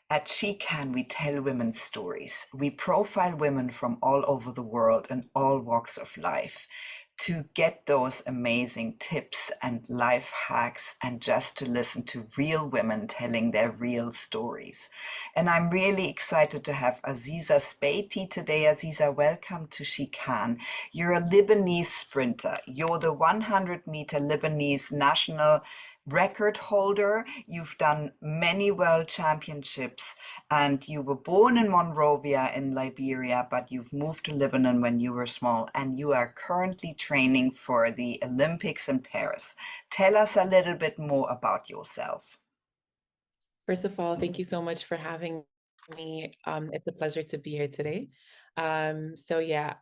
At She Can, we tell women's stories. We profile women from all over the world and all walks of life to get those amazing tips and life hacks and just to listen to real women telling their real stories. And I'm really excited to have Aziza Sbaity today. Aziza, welcome to She Can. You're a Lebanese sprinter. You're the 100-meter Lebanese national record holder. You've done many world championships and you were born in Monrovia in Liberia, but you've moved to Lebanon when you were small and you are currently training for the Olympics in Paris. Tell us a little bit more about yourself. First of all, thank you so much for having me. It's a pleasure to be here today. So yeah,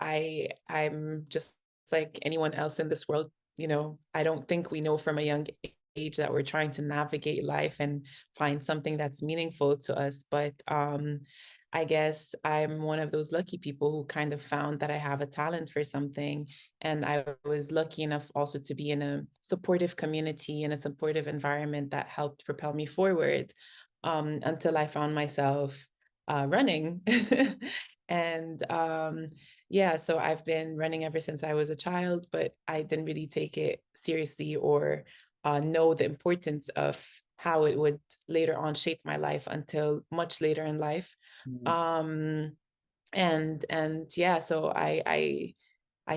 I'm just like anyone else in this world. I don't think we know from a young age that we're trying to navigate life and find something that's meaningful to us. But I guess I'm one of those lucky people who kind of found that I have a talent for something. And I was lucky enough also to be in a supportive community, in a supportive environment that helped propel me forward until I found myself running. And yeah, so I've been running ever since I was a child, but I didn't really take it seriously or know the importance of how it would later on shape my life until much later in life. Um, and yeah, so I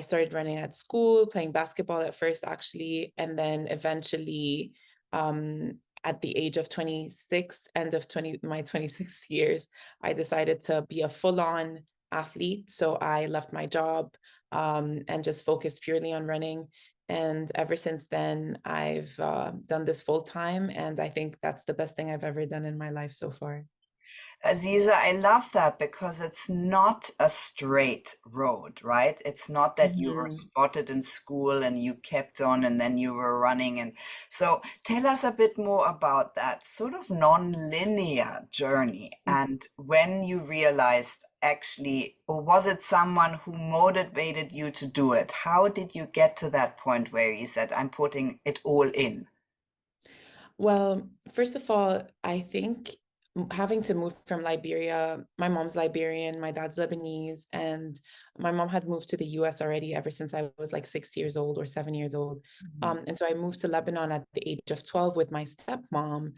started running at school, playing basketball at first, actually, and then eventually, at the age of 26, end of 20, my 26 years, I decided to be a full-on athlete. So I left my job, and just focused purely on running. And ever since then, I've done this full time, and I think that's the best thing I've ever done in my life so far. Aziza, I love that because it's not a straight road, right? It's not that you were Mhm. spotted in school and you kept on and then you were running. And so tell us a bit more about that sort of non-linear journey and when you realized actually, or was it someone who motivated you to do it? How did you get to that point where you said, I'm putting it all in? Well, first of all, I think having to move from Liberia, my mom's Liberian, my dad's Lebanese, and my mom had moved to the US already ever since I was like 6 years old or 7 years old. And so I moved to Lebanon at the age of 12 with my stepmom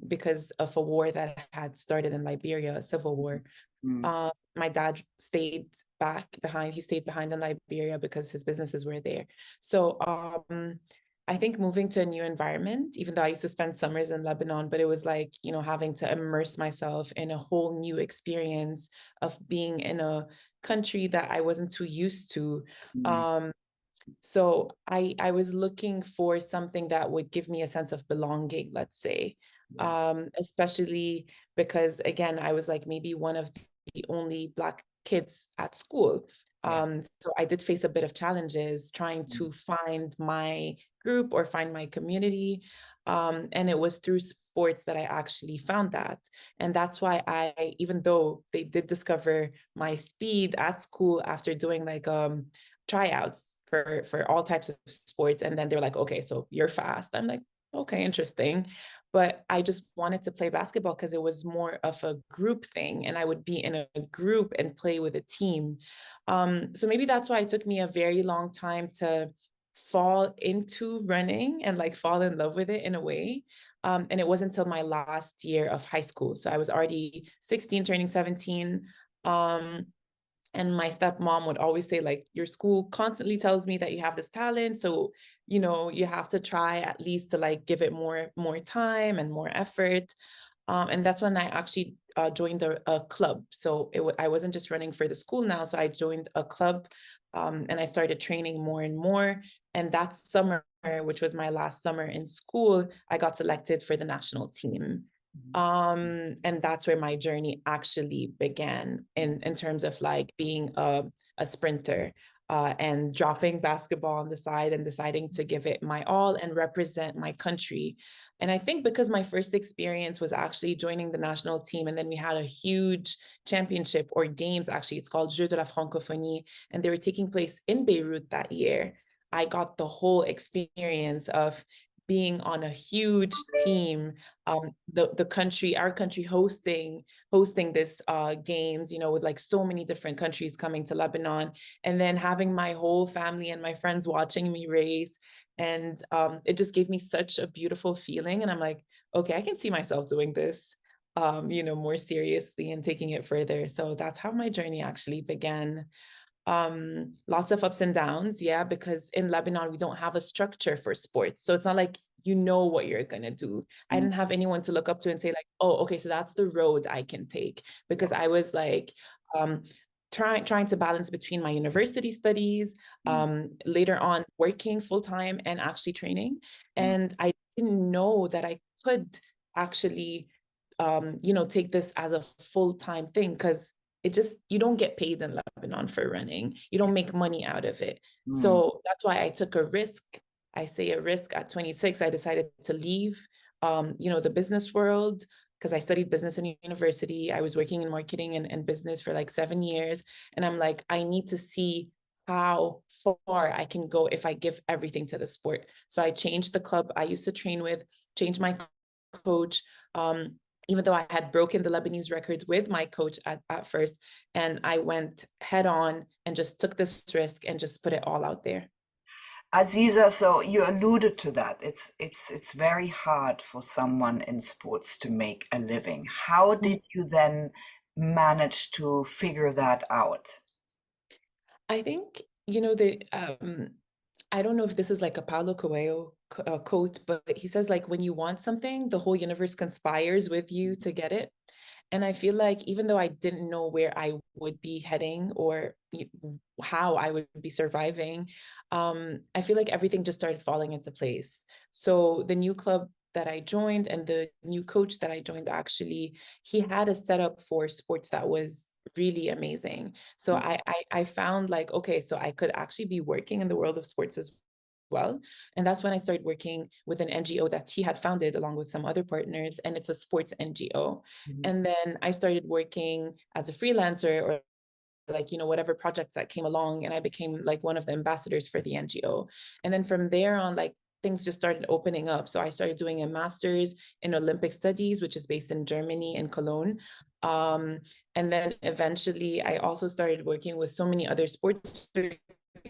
because of a war that had started in Liberia, a civil war. Mm, My dad stayed back behind. He stayed behind in Liberia because his businesses were there. So I think moving to a new environment, even though I used to spend summers in Lebanon, but it was like, having to immerse myself in a whole new experience of being in a country that I wasn't too used to. mm, Um, so I was looking for something that would give me a sense of belonging, let's say, yeah, especially because, again, I was like maybe one of the only Black kids at school. yeah. So I did face a bit of challenges trying Mm, to find my group or find my community. And it was through sports that I actually found that. And that's why even though they did discover my speed at school after doing like tryouts for all types of sports. And then they're like, okay, so you're fast. I'm like, okay, interesting. But I just wanted to play basketball because it was more of a group thing, and I would be in a group and play with a team. So maybe that's why it took me a very long time to fall into running and like fall in love with it in a way. And it wasn't until my last year of high school. So I was already 16, turning 17. Um, and my stepmom would always say, like, your school constantly tells me that you have this talent. So, you have to try at least to like give it more time and more effort. And that's when I actually joined a club. So I wasn't just running for the school now. So I joined a club and I started training more and more. And that summer, which was my last summer in school, I got selected for the national team. mm, And that's where my journey actually began in terms of like being a sprinter and dropping basketball on the side and deciding to give it my all and represent my country. And I think because my first experience was actually joining the national team, and then we had a huge championship or games, actually, it's called Jeux de la Francophonie, and they were taking place in Beirut that year. I got the whole experience of being on a huge team, the country, our country hosting this games, you know, with like so many different countries coming to Lebanon, and then having my whole family and my friends watching me race. And it just gave me such a beautiful feeling. And I'm like, okay, I can see myself doing this, you know, more seriously and taking it further. So that's how my journey actually began. Lots of ups and downs, yeah, because in Lebanon we don't have a structure for sports, so it's not like you know what you're gonna do. I Mm, didn't have anyone to look up to and say like, oh, okay, so that's the road I can take, yeah. because I was like um trying to balance between my university studies, Mm, later on working full-time and actually training. mm, And I didn't know that I could actually you know, take this as a full-time thing, because it just, you don't get paid in Lebanon for running. You yeah. don't make money out of it. Mm, So that's why I took a risk. I say a risk at 26. I decided to leave, you know, the business world, because I studied business in university. I was working in marketing and business for like 7 years. And I'm like, I need to see how far I can go if I give everything to the sport. So I changed the club I used to train with, changed my coach. Even though I had broken the Lebanese record with my coach at first, and I went head on and just took this risk and just put it all out there. Aziza, so you alluded to that. It's very hard for someone in sports to make a living. How Mm. did you then manage to figure that out? I think, you know, I don't know if this is like a Paulo Coelho quote, but he says like, when you want something, the whole universe conspires with you to get it. And I feel like even though I didn't know where I would be heading or how I would be surviving, I feel like everything just started falling into place. So the new club that I joined and the new coach that I joined, actually, he had a setup for sports that was really amazing. So Mm, I found like, okay, so I could actually be working in the world of sports as well. And that's when I started working with an NGO that he had founded along with some other partners, and it's a sports NGO. mhm, And then I started working as a freelancer, or like, you know, whatever projects that came along, and I became like one of the ambassadors for the NGO. And then from there on, like, things just started opening up. So I started doing a master's in Olympic studies, which is based in Germany, in Cologne. um, and then eventually I also started working with so many other sports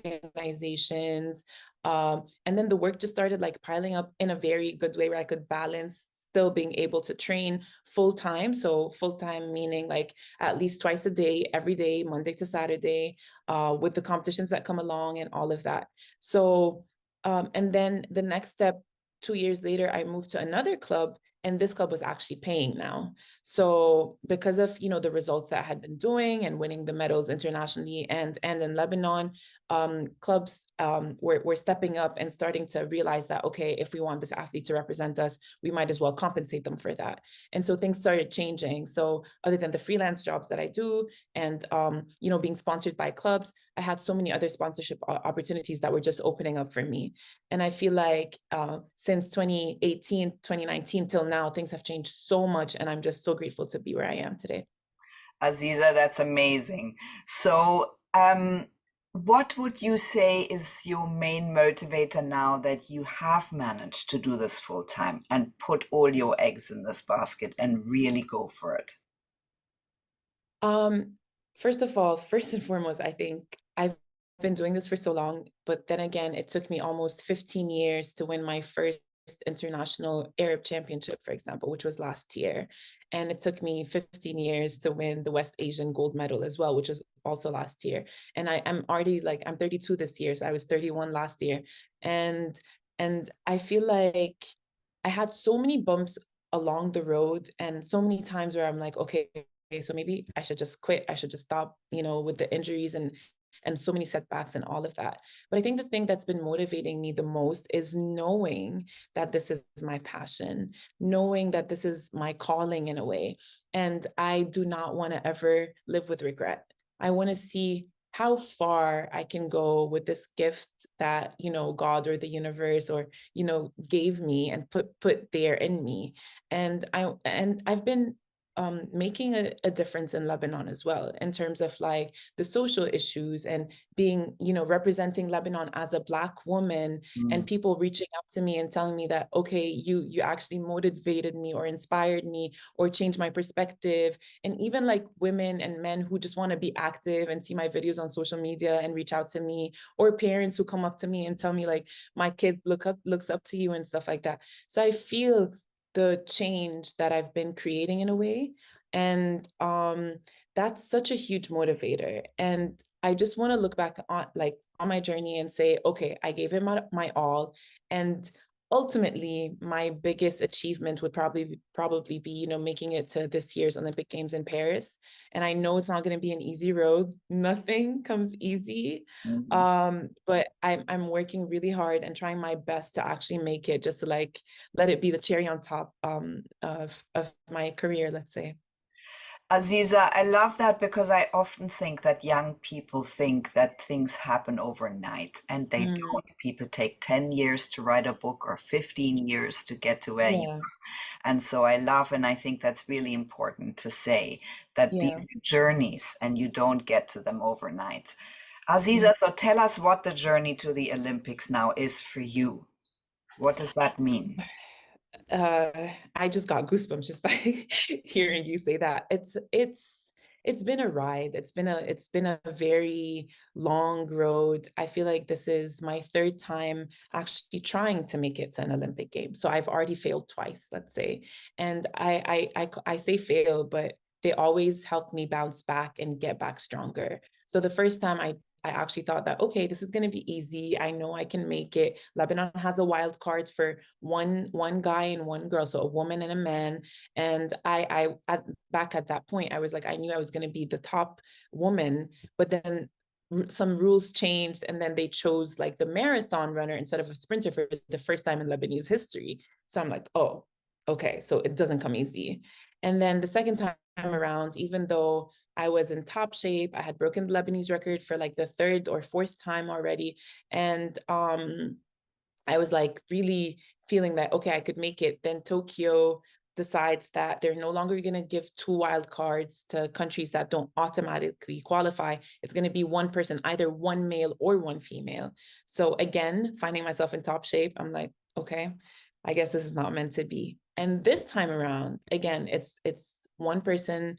organizations. And then the work just started like piling up in a very good way, where I could balance still being able to train full time. So full time meaning like at least twice a day, every day, Monday to Saturday, with the competitions that come along and all of that. So, and then the next step, 2 years later, I moved to another club, and this club was actually paying now. So because of, you know, the results that I had been doing and winning the medals internationally and in Lebanon, clubs were stepping up and starting to realize that, okay, if we want this athlete to represent us, we might as well compensate them for that. And so things started changing. So other than the freelance jobs that I do and, you know, being sponsored by clubs, I had so many other sponsorship opportunities that were just opening up for me. And I feel like since 2018, 2019 till now, things have changed so much. And I'm just so grateful to be where I am today. Aziza, that's amazing. So, what would you say is your main motivator now that you have managed to do this full time and put all your eggs in this basket and really go for it? Um, First of all, first and foremost, I think I've been doing this for so long, but then again, it took me almost 15 years to win my first international Arab championship, for example, which was last year. And it took me 15 years to win the West Asian gold medal as well, which was also last year. And I'm already like, I'm 32 this year, so I was 31 last year. And I feel like I had so many bumps along the road and so many times where I'm like, okay, so maybe I should just quit. I should just stop, you know, with the injuries and so many setbacks and all of that. But I think the thing that's been motivating me the most is knowing that this is my passion, knowing that this is my calling in a way. And I do not want to ever live with regret. I want to see how far I can go with this gift that, you know, God or the universe or, you know, gave me and put there in me. And I've been making a difference in Lebanon as well, in terms of like the social issues and being, representing Lebanon as a Black woman, and Mm. people reaching out to me and telling me that, okay, you actually motivated me or inspired me or changed my perspective. And even like women and men who just want to be active and see my videos on social media and reach out to me, or parents who come up to me and tell me like, my kid looks up to you and stuff like that. So I feel the change that I've been creating in a way. And that's such a huge motivator. And I just want to look back on my journey and say, okay, I gave it my all. And ultimately, my biggest achievement would probably be, making it to this year's Olympic Games in Paris. And I know it's not going to be an easy road. Nothing comes easy. Mhm. But I'm working really hard and trying my best to actually make it, just to like let it be the cherry on top of my career, let's say. Aziza, I love that because I often think that young people think that things happen overnight, and they Mm, don't. People take 10 years to write a book or 15 years to get to where you yeah, are. And so I love, and I think that's really important to say that yeah. these are journeys and you don't get to them overnight. Mm. Aziza, so tell us what the journey to the Olympics now is for you. What does that mean? I just got goosebumps just by hearing you say that. It's been a ride. It's been a very long road. I feel like this is my third time actually trying to make it to an Olympic game. So I've already failed twice, let's say. And I say fail, but they always help me bounce back and get back stronger. So the first time I actually thought that, okay, this is going to be easy. I know I can make it. Lebanon has a wild card for one guy and one girl, so a woman and a man. And back at that point, I was like, I knew I was going to be the top woman, but then some rules changed, and then they chose like the marathon runner instead of a sprinter for the first time in Lebanese history. So I'm like, oh, okay, so it doesn't come easy. And then the second time around, even though I was in top shape, I had broken the Lebanese record for like the third or fourth time already. And I was like really feeling that, okay, I could make it. Then Tokyo decides that they're no longer going to give two wild cards to countries that don't automatically qualify. It's going to be one person, either one male or one female. So again, finding myself in top shape, I'm like, okay, I guess this is not meant to be. And this time around, again, it's one person,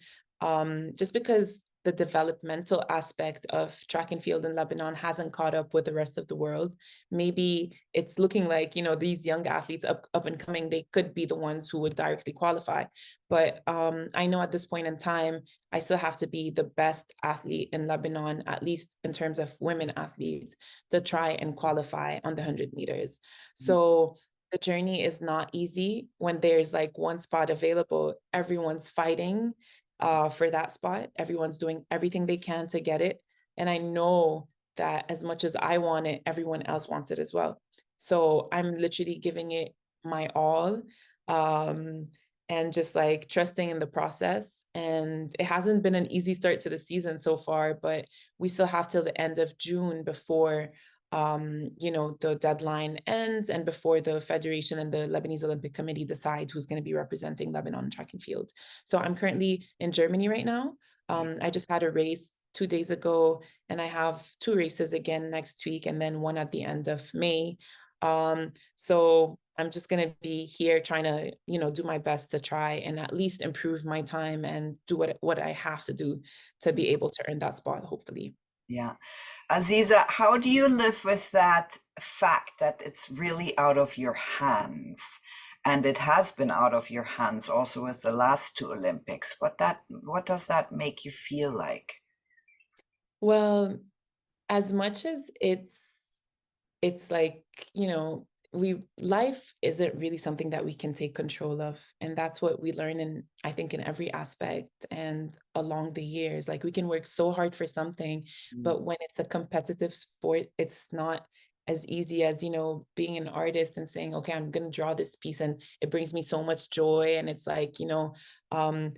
just because the developmental aspect of track and field in Lebanon hasn't caught up with the rest of the world. Maybe it's looking like, these young athletes up and coming, they could be the ones who would directly qualify. But I know at this point in time, I still have to be the best athlete in Lebanon, at least in terms of women athletes, to try and qualify on the 100 meters. So the journey is not easy. When there's like one spot available, everyone's fighting for that spot. Everyone's doing everything they can to get it. And I know that as much as I want it, everyone else wants it as well. So I'm literally giving it my all, um, and just like trusting in the process. And it hasn't been an easy start to the season so far, but we still have till the end of June before the deadline ends, and before the federation and the Lebanese Olympic Committee decide who's going to be representing Lebanon track and field. So I'm currently in Germany right now. I just had a race 2 days ago, and I have two races again next week, and then one at the end of May. So I'm just going to be here trying to, do my best to try and at least improve my time and do what I have to do to be able to earn that spot, hopefully. Yeah. Aziza, how do you live with that fact that it's really out of your hands? And it has been out of your hands also with the last two Olympics. What does that make you feel like? Well, as much as it's like, we life isn't really something that we can take control of. And that's what we learn in, I think, in every aspect and along the years. Like we can work so hard for something, Mm. but when it's a competitive sport, it's not as easy as, being an artist and saying, okay, I'm gonna draw this piece and it brings me so much joy. And it's like, um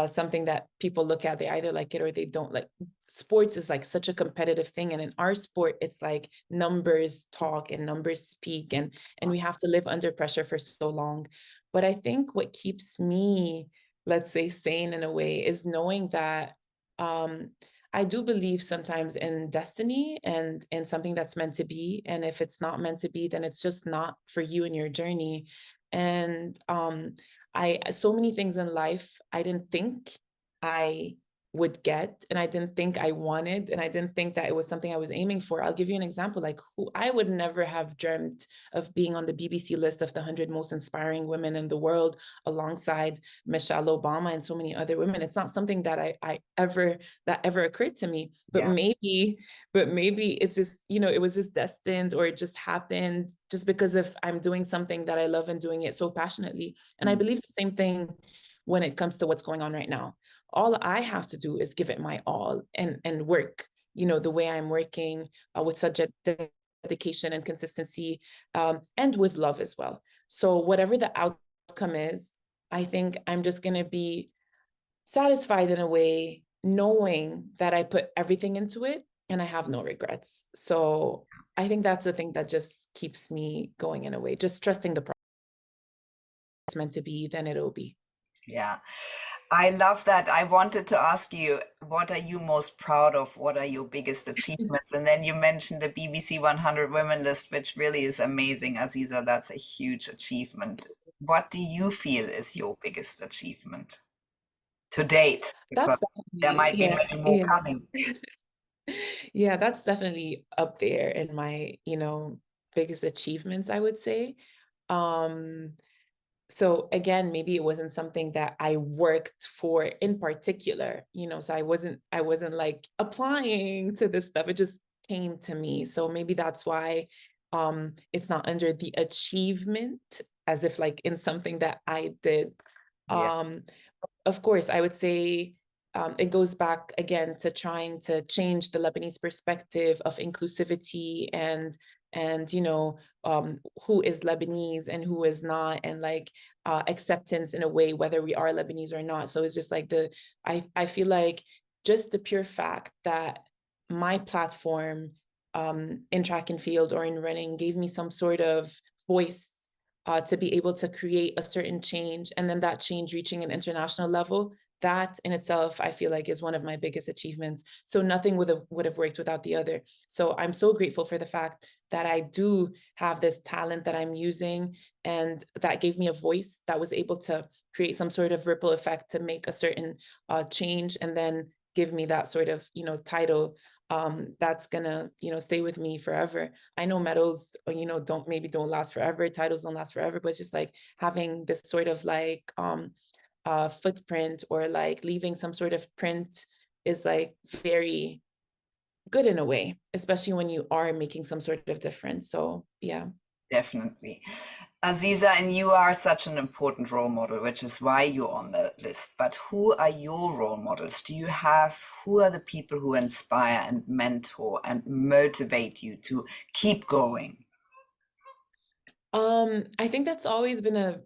something that people look at, they either like it or they don't. Like sports is like such a competitive thing, and in our sport it's like numbers talk and numbers speak, and we have to live under pressure for so long. But I think what keeps me let's say, sane in a way, is knowing that um, I do believe sometimes in destiny and in something that's meant to be. And if it's not meant to be, then it's just not for you and your journey. And so many things in life I didn't think I would get, and I didn't think I wanted, and I didn't think that it was something I was aiming for. I'll give you an example. Like, who I would never have dreamt of being on the BBC list of the 100 most inspiring women in the world, alongside Michelle Obama and so many other women. It's not something that I ever that ever occurred to me. Yeah. But maybe it's just, it was just destined, or it just happened just because of I'm doing something that I love and doing it so passionately. And I Mm. believe the same thing when it comes to what's going on right now. All I have to do is give it my all and work, the way I'm working, with such a dedication and consistency, and with love as well. So whatever the outcome is, I think I'm just going to be satisfied in a way, knowing that I put everything into it and I have no regrets. So I think that's the thing that just keeps me going in a way, just trusting the process. It's meant to be, then it'll be. Yeah. I love that. I wanted to ask you, what are you most proud of? What are your biggest achievements? And then you mentioned the BBC 100 Women list, which really is amazing, Aziza. That's a huge achievement. What do you feel is your biggest achievement to date? Because That's there definitely, might be yeah, many more yeah. coming. Yeah, that's definitely up there in my, biggest achievements, I would say. Um, so again, maybe it wasn't something that I worked for in particular, so I wasn't like applying to this stuff. It just came to me. So maybe that's why it's not under the achievement, as if like in something that I did. Yeah, Um, of course, I would say it goes back again to trying to change the Lebanese perspective of inclusivity and who is Lebanese and who is not, and like acceptance in a way, whether we are Lebanese or not. So it's just like I feel like just the pure fact that my platform in track and field or in running gave me some sort of voice, to be able to create a certain change, and then that change reaching an international level. That in itself, I feel like, is one of my biggest achievements. So nothing would have worked without the other. So I'm so grateful for the fact that I do have this talent that I'm using, and that gave me a voice that was able to create some sort of ripple effect to make a certain change, and then give me that sort of title, that's gonna stay with me forever. I know medals, don't last forever, titles don't last forever, but it's just like having this sort of like footprint, or like leaving some sort of print, is like very good in a way, especially when you are making some sort of difference. So yeah. definitely. Aziza, and you are such an important role model, which is why you're on the list. But who are your role models? Who are the people who inspire and mentor and motivate you to keep going? I think that's always been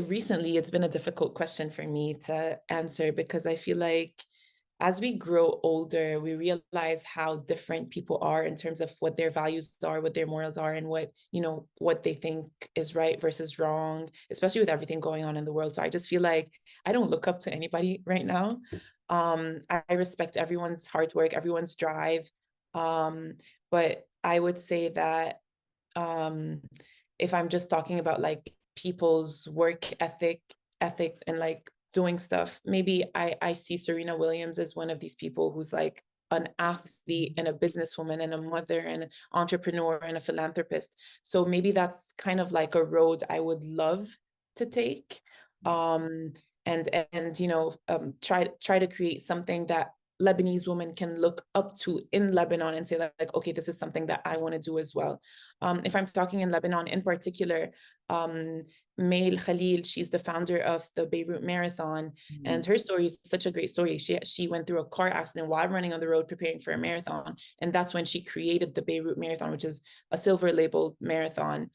recently it's been a difficult question for me to answer, because I feel like as we grow older, we realize how different people are in terms of what their values are, what their morals are, and what they think is right versus wrong, especially with everything going on in the world. So I just feel like I don't look up to anybody right now. I respect everyone's hard work, everyone's drive. Um, but I would say that um, if I'm just talking about like people's ethics and like doing stuff, maybe I see Serena Williams as one of these people who's like an athlete and a businesswoman and a mother and an entrepreneur and a philanthropist. So maybe that's kind of like a road I would love to take. Um, and try to create something that Lebanese women can look up to in Lebanon and say like, okay, this is something that I want to do as well. If I'm talking in Lebanon in particular, Mail Khalil, she's the founder of the Beirut Marathon, Mm. and her story is such a great story. She went through a car accident while running on the road preparing for a marathon, and that's when she created the Beirut Marathon, which is a silver labeled marathon,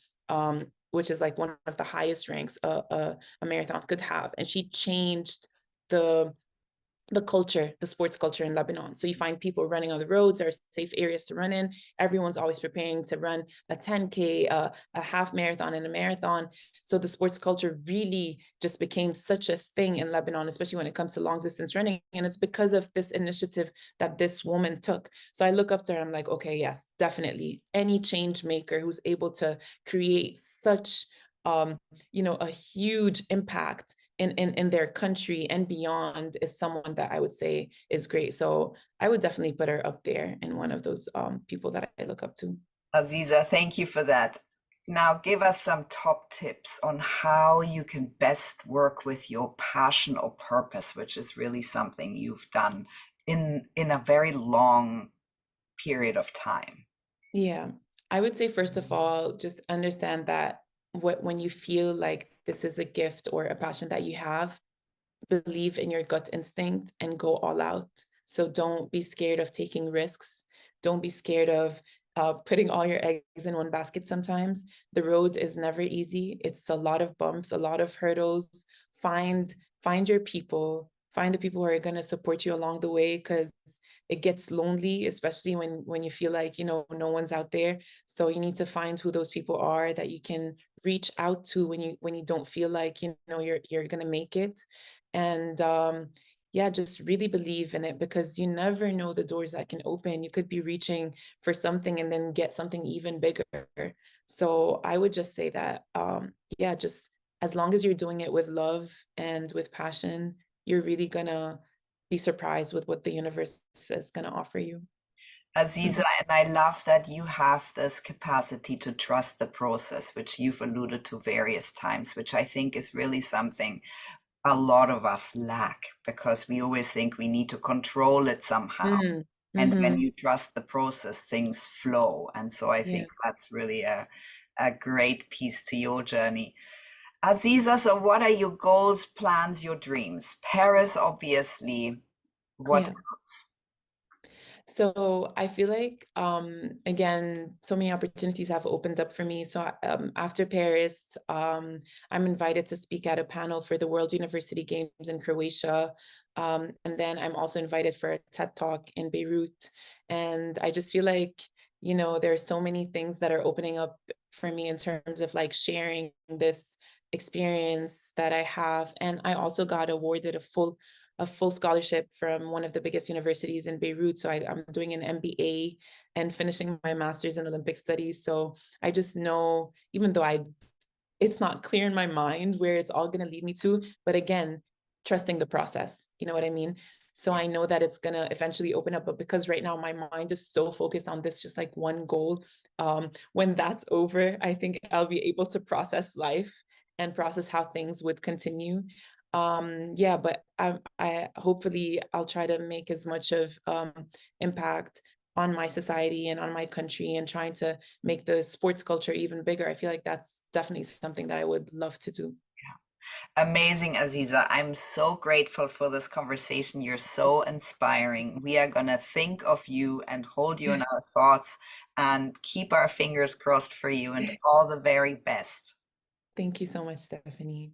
which is like one of the highest ranks a marathon could have. And she changed the the culture, the sports culture in Lebanon. So you find people running on the roads, there are safe areas to run in. Everyone's always preparing to run a 10K, a half marathon, and a marathon. So the sports culture really just became such a thing in Lebanon, especially when it comes to long distance running. And it's because of this initiative that this woman took. So I look up to her, I'm like, okay, yes, definitely. Any change maker who's able to create such a huge impact in their country and beyond is someone that I would say is great. So I would definitely put her up there in one of those people that I look up to. Aziza, thank you for that. Now, give us some top tips on how you can best work with your passion or purpose, which is really something you've done in a very long period of time. Yeah. I would say first of all, just understand that when you feel like this is a gift or a passion that you have, believe in your gut instinct and go all out. So don't be scared of taking risks. Don't be scared of putting all your eggs in one basket sometimes. The road is never easy. It's a lot of bumps, a lot of hurdles. Find find your people, find the people who are going to support you along the way because it gets lonely, especially when you feel like, no one's out there. So you need to find who those people are that you can reach out to when you don't feel like, you're going to make it. And yeah, just really believe in it because you never know the doors that can open. You could be reaching for something and then get something even bigger. So I would just say that, yeah, just as long as you're doing it with love and with passion, you're really gonna be surprised with what the universe is gonna offer you. Aziza, and I love that you have this capacity to trust the process, which you've alluded to various times, which I think is really something a lot of us lack because we always think we need to control it somehow. Mm, And when mm-hmm. you trust the process, things flow. And so I Yeah, think that's really a great piece to your journey. Aziza, so what are your goals, plans, your dreams? Paris, obviously. What yeah. else? So I feel like again, so many opportunities have opened up for me. So after Paris, I'm invited to speak at a panel for the World University Games in Croatia. And then I'm also invited for a TED Talk in Beirut. And I just feel like, there are so many things that are opening up for me in terms of like sharing this experience that I have. And I also got awarded a full scholarship from one of the biggest universities in Beirut. So I'm doing an MBA and finishing my master's in Olympic studies. So I just know, even though it's not clear in my mind where it's all going to lead me to, but again, trusting the process. You know what I mean? So Yeah. I know that it's going to eventually open up, but because right now my mind is so focused on this, just like one goal. When that's over, I think I'll be able to process life and process how things would continue. Yeah, but I hopefully I'll try to make as much of impact on my society and on my country and trying to make the sports culture even bigger. I feel like that's definitely something that I would love to do. Amazing, Aziza. I'm so grateful for this conversation. You're so inspiring. We are going to think of you and hold you in our thoughts and keep our fingers crossed for you and all the very best. Thank you so much, Stephanie.